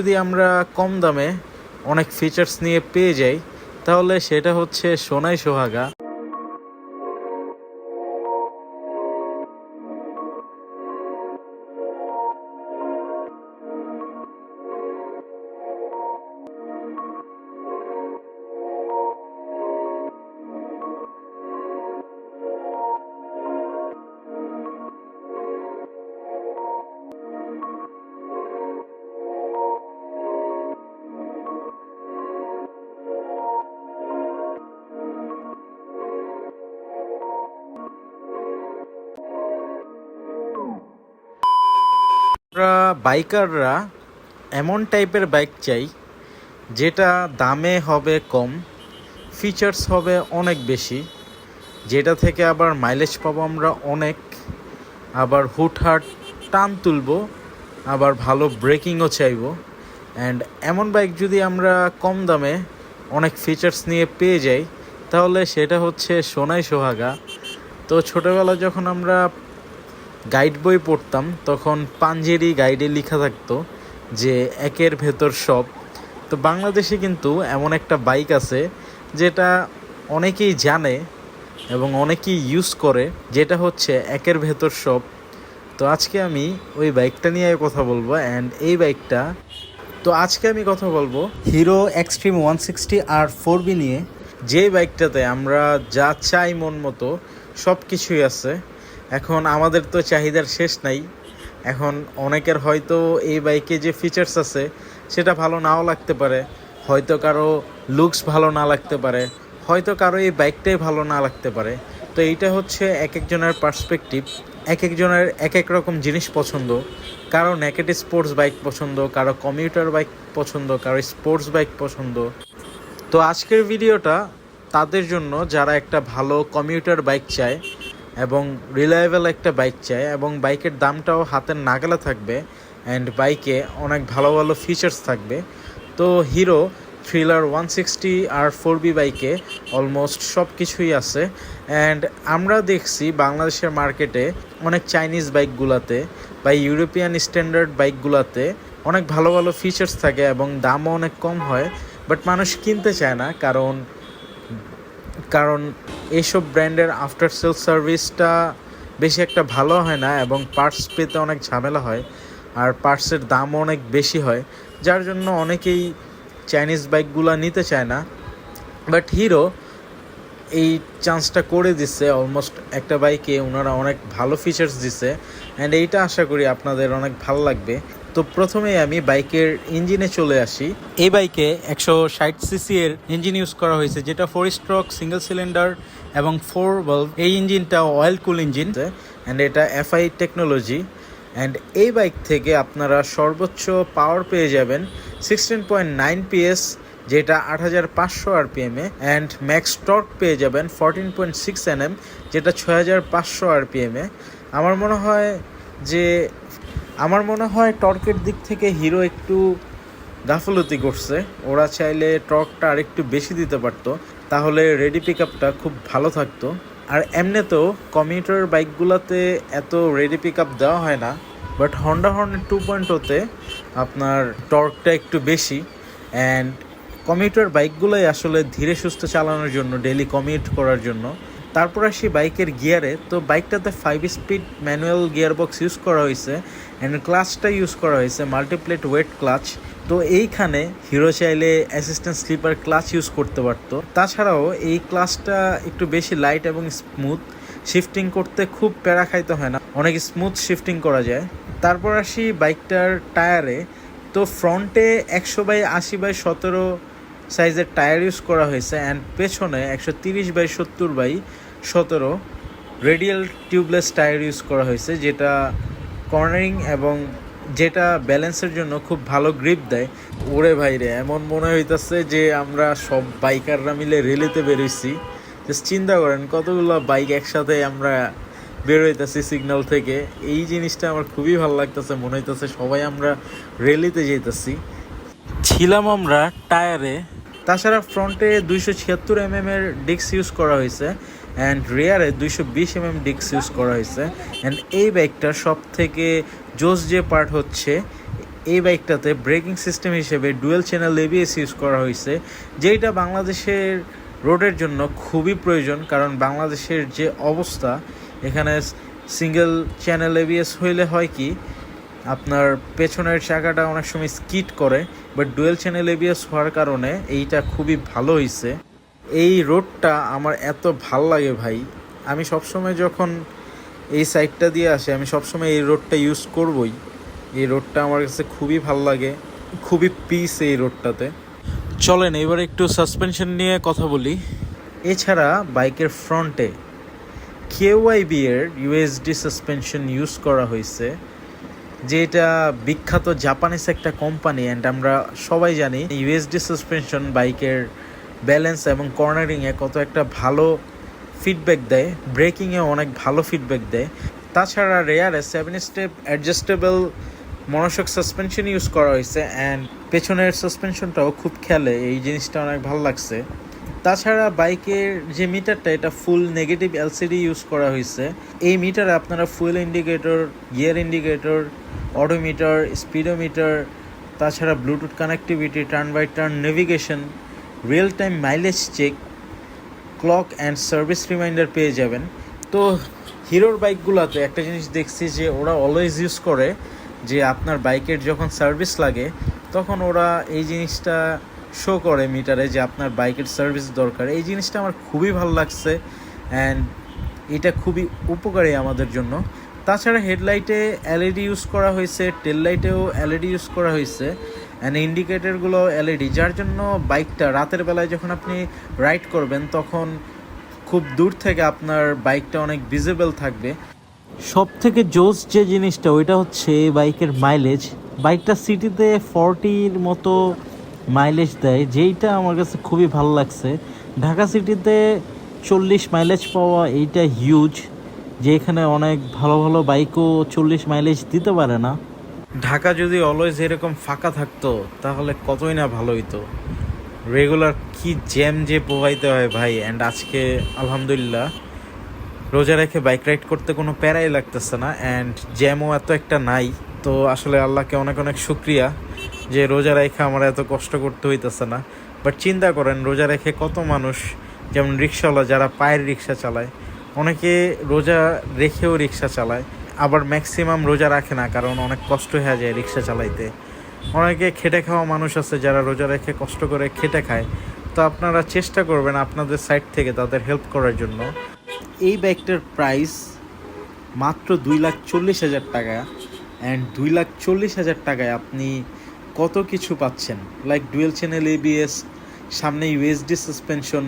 যদি আমরা কম দামে অনেক ফিচার্স নিয়ে পেয়ে যাই তাহলে সেটা হচ্ছে সোনাই সোহাগা। আমরা বাইকাররা এমন টাইপের বাইক চাই যেটা দামে হবে কম, ফিচার্স হবে অনেক বেশি, যেটা থেকে আবার মাইলেজ পাবো আমরা অনেক, আবার হুটহাট টান তুলবো, আবার ভালো ব্রেকিংও চাইবো। অ্যান্ড এমন বাইক যদি আমরা কম দামে অনেক ফিচার্স নিয়ে পেয়ে যাই তাহলে সেটা হচ্ছে সোনাই সোহাগা। তো ছোটোবেলা যখন আমরা গাইড বই পড়তাম তখন পাঞ্জেরি গাইডে লেখা থাকতো যে একের ভেতর সব। তো বাংলাদেশে কিন্তু এমন একটা বাইক আছে যেটা অনেকেই জানে এবং অনেকেই ইউজ করে, যেটা হচ্ছে একের ভেতর সব। তো আজকে আমি ওই বাইকটা নিয়ে কথা বলবো। অ্যান্ড এই বাইকটা আজকে আমি কথা বলবো হিরো এক্সট্রিম 160R 4B নিয়ে, যে বাইকটাতে আমরা যা চাই মন মতো সব কিছুই আছে। এখন আমাদের তো চাহিদার শেষ নাই। এখন অনেকের হয়তো এই বাইকে যে ফিচার্স আছে সেটা ভালো নাও লাগতে পারে, হয়তো কারো লুকস ভালো না লাগতে পারে, হয়তো কারো এই বাইকটাই ভালো না লাগতে পারে। তো এইটা হচ্ছে এক একজনের পার্সপেক্টিভ, এক একজনের এক এক রকম জিনিস পছন্দ। কারো নেকেড স্পোর্টস বাইক পছন্দ, কারো কমিউটার বাইক পছন্দ, কারো স্পোর্টস বাইক পছন্দ। তো আজকের ভিডিওটা তাদের জন্য যারা একটা ভালো কমিউটার বাইক চায় এবং রিলায়েবল একটা বাইক চায় এবং বাইকের দামটাও হাতের নাগালে থাকবে অ্যান্ড বাইকে অনেক ভালো ভালো ফিচার্স থাকবে। তো হিরো থ্রিলার 160R 4B বাইকে অলমোস্ট সব কিছুই আছে। অ্যান্ড আমরা দেখছি বাংলাদেশের মার্কেটে অনেক চাইনিজ বাইকগুলোতে বা ইউরোপিয়ান স্ট্যান্ডার্ড বাইকগুলোতে অনেক ভালো ভালো ফিচার্স থাকে এবং দামও অনেক কম হয়, বাট মানুষ কিনতে চায় না। কারণ এইসব ব্র্যান্ডের আফটার সেল সার্ভিসটা বেশি একটা ভালো হয় না এবং পার্টস পেতে অনেক ঝামেলা হয়, আর পার্টসের দামও অনেক বেশি হয়, যার জন্য অনেকেই চাইনিজ বাইকগুলো নিতে চায় না। বাট হিরো এই চান্সটা করে দিচ্ছে, অলমোস্ট একটা বাইকে ওনারা অনেক ভালো ফিচার্স দিছে অ্যান্ড এইটা আশা করি আপনাদের অনেক ভালো লাগবে। তো প্রথমেই আমি বাইকের ইঞ্জিনে চলে আসি। এই বাইকে 160cc এর ইঞ্জিন ইউজ করা হয়েছে, যেটা 4 স্ট্রোক সিঙ্গেল সিলিন্ডার এবং 4 ভালভ। এই ইঞ্জিনটা অয়েল কুল ইঞ্জিন অ্যান্ড এটা FI টেকনোলজি। অ্যান্ড এই বাইক থেকে আপনারা সর্বোচ্চ পাওয়ার পেয়ে যাবেন 16.9 PS, যেটা 8500 RPM A, and max torque পেয়ে যাবেন 14.6 Nm, যেটা 6500 RPM এ। আমার মনে হয় টর্কের দিক থেকে হিরো একটু গাফলতি করছে। ওরা চাইলে টর্কটা আরেকটু বেশি দিতে পারতো, তাহলে রেডি পিক আপটা খুব ভালো থাকতো। আর এমনিতেও কমিউটার বাইকগুলোতে এত রেডি পিক আপ দেওয়া হয় না, বাট হন্ডা হর্নেট 2.0-তে আপনার টর্কটা একটু বেশি। অ্যান্ড কমিউটার বাইকগুলোই আসলে ধীরে সুস্থ চালানোর জন্য, ডেলি কমিউট করার জন্য। তারপর আসি বাইকের গিয়ারে। তো বাইকটাতে 5 speed manual gear box use করা হয়েছে অ্যান্ড ক্লাচটা ইউজ করা হয়েছে মাল্টিপ্লেট ওয়েট ক্লাচ। তো এইখানে হিরো চাইলে অ্যাসিস্ট্যান্ট স্লিপার ক্লাচ ইউজ করতে পারতো। তাছাড়াও এই ক্লাচটা একটু বেশি লাইট এবং স্মুথ, শিফটিং করতে খুব প্যারা খাইতে হয় না, অনেক স্মুথ শিফটিং করা যায়। তারপর আসি বাইকটার টায়ারে। তো ফ্রন্টে 100/80/17 সাইজের টায়ার ইউজ করা হয়েছে অ্যান্ড পেছনে 130/70/17 রেডিয়াল টিউবলেস টায়ার ইউজ করা হয়েছে, যেটা কর্নারিং এবং যেটা ব্যালেন্সের জন্য খুব ভালো গ্রিপ দেয়। ওরে ভাইরে, এমন মনে হইতেছে যে আমরা সব বাইকাররা মিলে রেলিতে বেরোইছি। জাস্ট চিন্তা করেন কতগুলো বাইক একসাথে আমরা বেরোইতেছি সিগন্যাল থেকে। এই জিনিসটা আমার খুবই ভালো লাগতেছে, মনে হইতেছে সবাই আমরা রেলিতে যেতেছি। ছিলাম আমরা টায়ারে। তাছাড়া ফ্রন্টে 276 mm এর ডিস্ক ইউজ করা হয়েছে অ্যান্ড রিয়ারে 220 mm ডিস্ক ইউজ করা হয়েছে। অ্যান্ড এই বাইকটার সব থেকে জোস যে পার্ট হচ্ছে এই বাইকটাতে ব্রেকিং সিস্টেম হিসেবে ডুয়েল চ্যানেল এবিএস ইউজ করা হয়েছে, যেটা বাংলাদেশের রোডের জন্য খুবই প্রয়োজন। কারণ বাংলাদেশের যে অবস্থা, এখানে সিঙ্গেল চ্যানেল এবিএস হইলে হয় কি, আপনার পেছনের চাকাটা অনেক সময় স্কিড করে, বাট ডুয়েল চ্যানেল এবিএস হওয়ার কারণে এইটা খুবই ভালো হয়েছে। এই রোডটা আমার এত ভাল লাগে ভাই, আমি সবসময় যখন এই সাইডটা দিয়ে আসি আমি সবসময় এই রোডটা ইউজ করবই। এই রোডটা আমার কাছে খুবই ভাল লাগে, খুবই পিস এই রোডটাতে। চলেন এবার একটু সাসপেনশন নিয়ে কথা বলি। এছাড়া বাইকের ফ্রন্টে কেওয়াইবি এর ইউএসডি সাসপেনশন ইউজ করা হয়েছে, যেটা বিখ্যাত জাপানিজ একটা কোম্পানি। অ্যান্ড আমরা সবাই জানি ইউএসডি সাসপেনশন বাইকের ব্যালেন্স এবং কর্নারিংয়ে কত একটা ভালো ফিডব্যাক দেয়, ব্রেকিংয়ে অনেক ভালো ফিডব্যাক দেয়। তাছাড়া রেয়ারে 7 step adjustable monoshock suspension use করা হয়েছে, অ্যান্ড পেছনের সাসপেনশনটাও খুব খেলে, এই জিনিসটা অনেক ভালো লাগছে। তাছাড়া বাইকের যে মিটারটা, এটা ফুল নেগেটিভ এলসিডি ইউজ করা হয়েছে। এই মিটারে আপনারা fuel indicator, gear indicator, odometer, speedometer, তাছাড়া Bluetooth connectivity, turn by turn navigation, real time mileage check, clock and service reminder পেয়ে যাবেন। তো হিরোর বাইকগুলোতে একটা জিনিস দেখছি যে ওরা অলওয়েজ ইউজ করে যে আপনার বাইকের যখন সার্ভিস লাগে তখন ওরা এই জিনিসটা শো করে মিটারে যে আপনার বাইকের সার্ভিস দরকার। এই জিনিসটা আমার খুবই ভালো লাগছে, অ্যান্ড এটা খুবই উপকারী আমাদের জন্য। তাছাড়া হেডলাইটে এলইডি ইউজ করা হয়েছে, টেল লাইটেও এলইডি ইউজ করা হয়েছে, অ্যান্ড ইন্ডিকেটরগুলো এলইডি, যার জন্য বাইকটা রাতের বেলায় যখন আপনি রাইড করবেন তখন খুব দূর থেকে আপনার বাইকটা অনেক ভিজিবল থাকবে। সব থেকে জোস যে জিনিসটা ওইটা হচ্ছে বাইকের মাইলেজ। বাইকটা সিটিতে 40-র মতো মাইলেজ দেয়, যেইটা আমার কাছে খুবই ভালো লাগছে। ঢাকা সিটিতে 40 মাইলেজ পাওয়া এইটা হিউজ, যে এখানে অনেক ভালো ভালো বাইকও 40 মাইলেজ দিতে পারে না। ঢাকা যদি অলওয়েজ এরকম ফাঁকা থাকতো তাহলে কতই না ভালো হইতো। রেগুলার কি জ্যাম যে পোহাইতে হয় ভাই। অ্যান্ড আজকে আলহামদুলিল্লাহ রোজা রেখে বাইক রাইড করতে কোনো প্যারাই লাগতেছে না, অ্যান্ড জ্যামও এত একটা নাই। তো আসলে আল্লাহকে অনেক অনেক শুক্রিয়া যে রোজা রেখে আমার এত কষ্ট করতে হইতেছে না। বাট চিন্তা করেন রোজা রেখে কত মানুষ, যেমন রিক্সাওয়ালা যারা পায়ের রিক্সা চালায়, অনেকে রোজা রেখেও রিক্সা চালায়, আবার ম্যাক্সিমাম রোজা রাখে না কারণ অনেক কষ্ট হয়ে যায় রিক্সা চালাইতে। অনেকে খেটে খাওয়া মানুষ আছে যারা রোজা রেখে কষ্ট করে খেটে খায়। তো আপনারা চেষ্টা করবেন আপনাদের সাইড থেকে তাদের হেল্প করার জন্য। এই বাইকটার প্রাইস মাত্র 2,40,000 টাকা, অ্যান্ড 2,40,000 টাকায় আপনি কত কিছু পাচ্ছেন, লাইক ডুয়েল চ্যানেল এবিএস, সামনে ইউএসডি সাসপেনশন,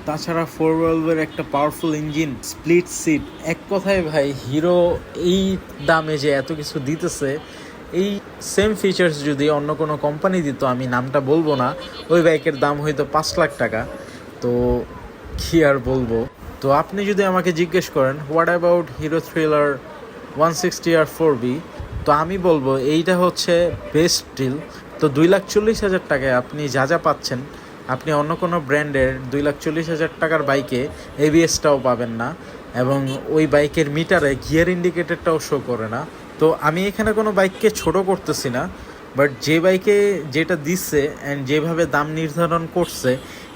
তাছাড়া 4 ভলভের একটা পাওয়ারফুল ইঞ্জিন, স্প্লিট সিট। এক কথায় ভাই হিরো এই দামে যে এত কিছু দিতেছে, এই সেম ফিচার্স যদি অন্য কোনো কোম্পানি দিত, আমি নামটা বলবো না, ওই বাইকের দাম হয়তো 5 লাখ টাকা। তো কী আর বলবো। তো আপনি যদি আমাকে জিজ্ঞেস করেন what about hero thriller 160R 4B, তো আমি বলবো এইটা হচ্ছে বেস্ট ডিল। তো 2,40,000 টাকায় আপনি যা যা পাচ্ছেন, আপনি অন্য কোনো ব্র্যান্ডের 2,40,000 টাকার বাইকে এবিএসটাও পাবেন না, এবং ওই বাইকের মিটারে গিয়ার ইন্ডিকেটরটাও শো করে না। তো আমি এখানে কোনো বাইককে ছোট করতেছি না, বাট যে বাইকে যেটা দিচ্ছে অ্যান্ড যেভাবে দাম নির্ধারণ করছে,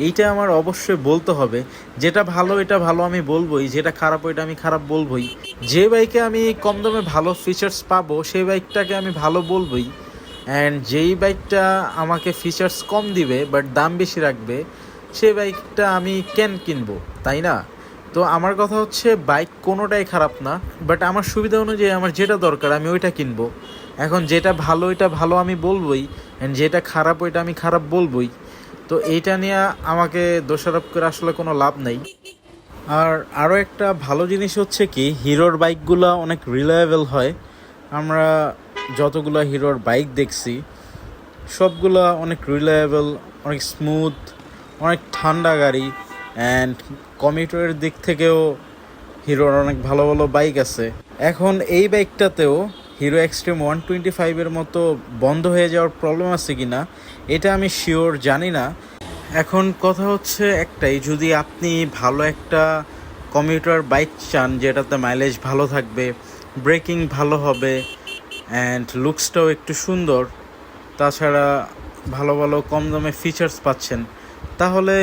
এইটা আমার অবশ্যই বলতে হবে। যেটা ভালো এটা ভালো আমি বলবোই, যেটা খারাপ ওইটা আমি খারাপ বলবোই। যে বাইকে আমি কম দামে ভালো ফিচার্স পাবো সেই বাইকটাকে আমি ভালো বলবোই, অ্যান্ড যেই বাইকটা আমাকে ফিচার্স কম দিবে বাট দাম বেশি রাখবে সেই বাইকটা আমি কেন কিনবো, তাই না? তো আমার কথা হচ্ছে বাইক কোনোটাই খারাপ না, বাট আমার সুবিধা অনুযায়ী আমার যেটা দরকার আমি ওইটা কিনবো। এখন যেটা ভালো ওইটা ভালো আমি বলবোই, অ্যান্ড যেটা খারাপ ওইটা আমি খারাপ বলবোই। তো এইটা নিয়ে আমাকে দোষারোপ করে আসলে কোনো লাভ নেই। আর আরও একটা ভালো জিনিস হচ্ছে কি, হিরোর বাইকগুলো অনেক রিলায়েবল হয়। আমরা যতগুলো হিরোর বাইক দেখছি সবগুলো অনেক রিলায়েবল, অনেক স্মুথ, অনেক ঠান্ডা গাড়ি, অ্যান্ড কমিউটারের দিক থেকেও হিরোর অনেক ভালো ভালো বাইক আছে। এখন এই বাইকটাতেও হিরো এক্সট্রিম 125-এর মতো বন্ধ হয়ে যাওয়ার প্রবলেম আছে কি না এটা আমি শিওর জানি না। এখন কথা হচ্ছে একটাই, যদি আপনি ভালো একটা কমিউটার বাইক চান যেটাতে মাইলেজ ভালো থাকবে, ব্রেকিং ভালো হবে, অ্যান্ড লুকসটাও একটু সুন্দর, তাছাড়া ভালো ভালো কম দামে ফিচার্স পাচ্ছেন, তাহলে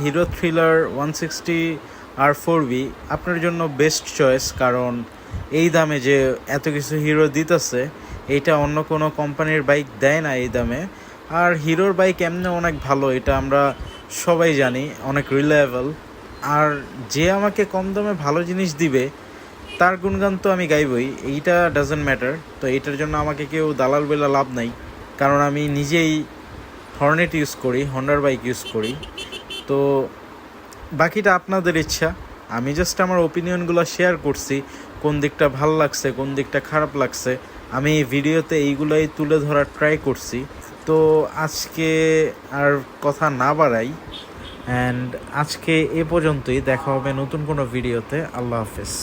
হিরো থ্রিলার 160R4V আপনার জন্য বেস্ট চয়েস। কারণ এই দামে যে এত কিছু হিরো দিতেছে, এইটা অন্য কোনো কোম্পানির বাইক দেয় না এই দামে। আর হিরোর বাইক এমনি অনেক ভালো, এটা আমরা সবাই জানি, অনেক রিলায়েবল। আর যে আমাকে কম দামে ভালো জিনিস দিবে তার গুণগান তো আমি গাইবই, এইটা ডাজন্ট ম্যাটার। তো এইটার জন্য আমাকে কেউ দালাল বেলা লাভ নাই, কারণ আমি নিজেই হর্নেট ইউজ করি, হন্ডার বাইক ইউজ করি। তো বাকিটা আপনাদের ইচ্ছা, আমি জাস্ট আমার ওপিনিয়নগুলো শেয়ার করছি, কোন দিকটা ভালো লাগছে কোন দিকটা খারাপ লাগছে আমি এই ভিডিওতে এইগুলাই তুলে ধরার ট্রাই করছি। তো আজকে আর কথা না বাড়াই, অ্যান্ড আজকে এ পর্যন্তই। দেখা হবে নতুন কোনো ভিডিওতে। আল্লাহ হাফেজ।